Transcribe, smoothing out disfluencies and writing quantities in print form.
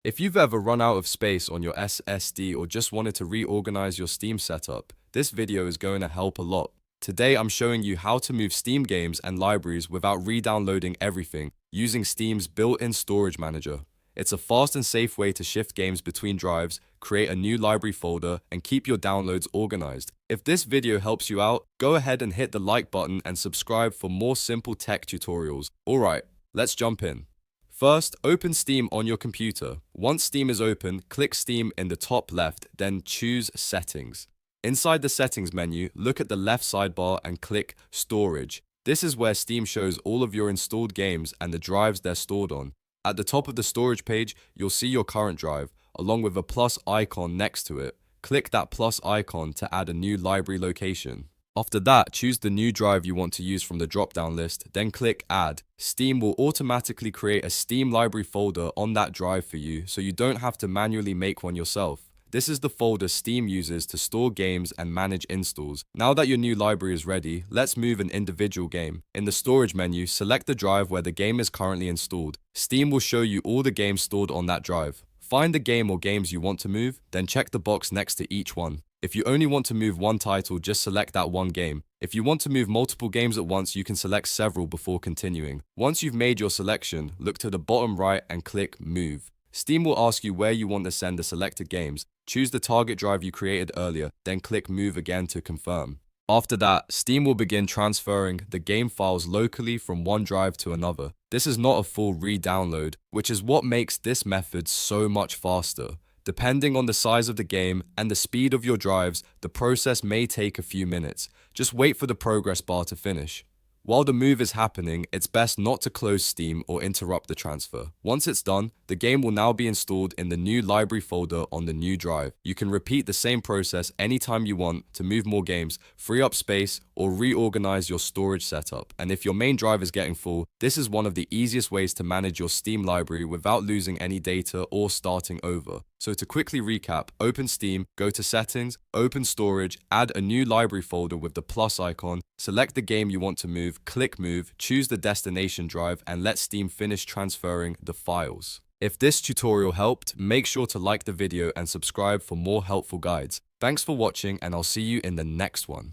If you've ever run out of space on your SSD or just wanted to reorganize your Steam setup, this video is going to help a lot. Today I'm showing you how to move Steam games and libraries without re-downloading everything using Steam's built-in storage manager. It's a fast and safe way to shift games between drives, create a new library folder, and keep your downloads organized. If this video helps you out, go ahead and hit the like button and subscribe for more simple tech tutorials. Alright, let's jump in. First, open Steam on your computer. Once Steam is open, click Steam in the top left, then choose Settings. Inside the Settings menu, look at the left sidebar and click Storage. This is where Steam shows all of your installed games and the drives they're stored on. At the top of the storage page, you'll see your current drive, along with a plus icon next to it. Click that plus icon to add a new library location. After that, choose the new drive you want to use from the drop-down list, then click Add. Steam will automatically create a Steam library folder on that drive for you, so you don't have to manually make one yourself. This is the folder Steam uses to store games and manage installs. Now that your new library is ready, let's move an individual game. In the storage menu, select the drive where the game is currently installed. Steam will show you all the games stored on that drive. Find the game or games you want to move, then check the box next to each one. If you only want to move one title, just select that one game. If you want to move multiple games at once, you can select several before continuing. Once you've made your selection, look to the bottom right and click Move. Steam will ask you where you want to send the selected games. Choose the target drive you created earlier, then click Move again to confirm. After that, Steam will begin transferring the game files locally from one drive to another. This is not a full re-download, which is what makes this method so much faster. Depending on the size of the game and the speed of your drives, the process may take a few minutes. Just wait for the progress bar to finish. While the move is happening, it's best not to close Steam or interrupt the transfer. Once it's done, the game will now be installed in the new library folder on the new drive. You can repeat the same process anytime you want to move more games, free up space, or reorganize your storage setup. And if your main drive is getting full, this is one of the easiest ways to manage your Steam library without losing any data or starting over. So to quickly recap, open Steam, go to Settings, open Storage, add a new library folder with the plus icon, select the game you want to move, click Move, choose the destination drive, and let Steam finish transferring the files. If this tutorial helped, make sure to like the video and subscribe for more helpful guides. Thanks for watching, and I'll see you in the next one.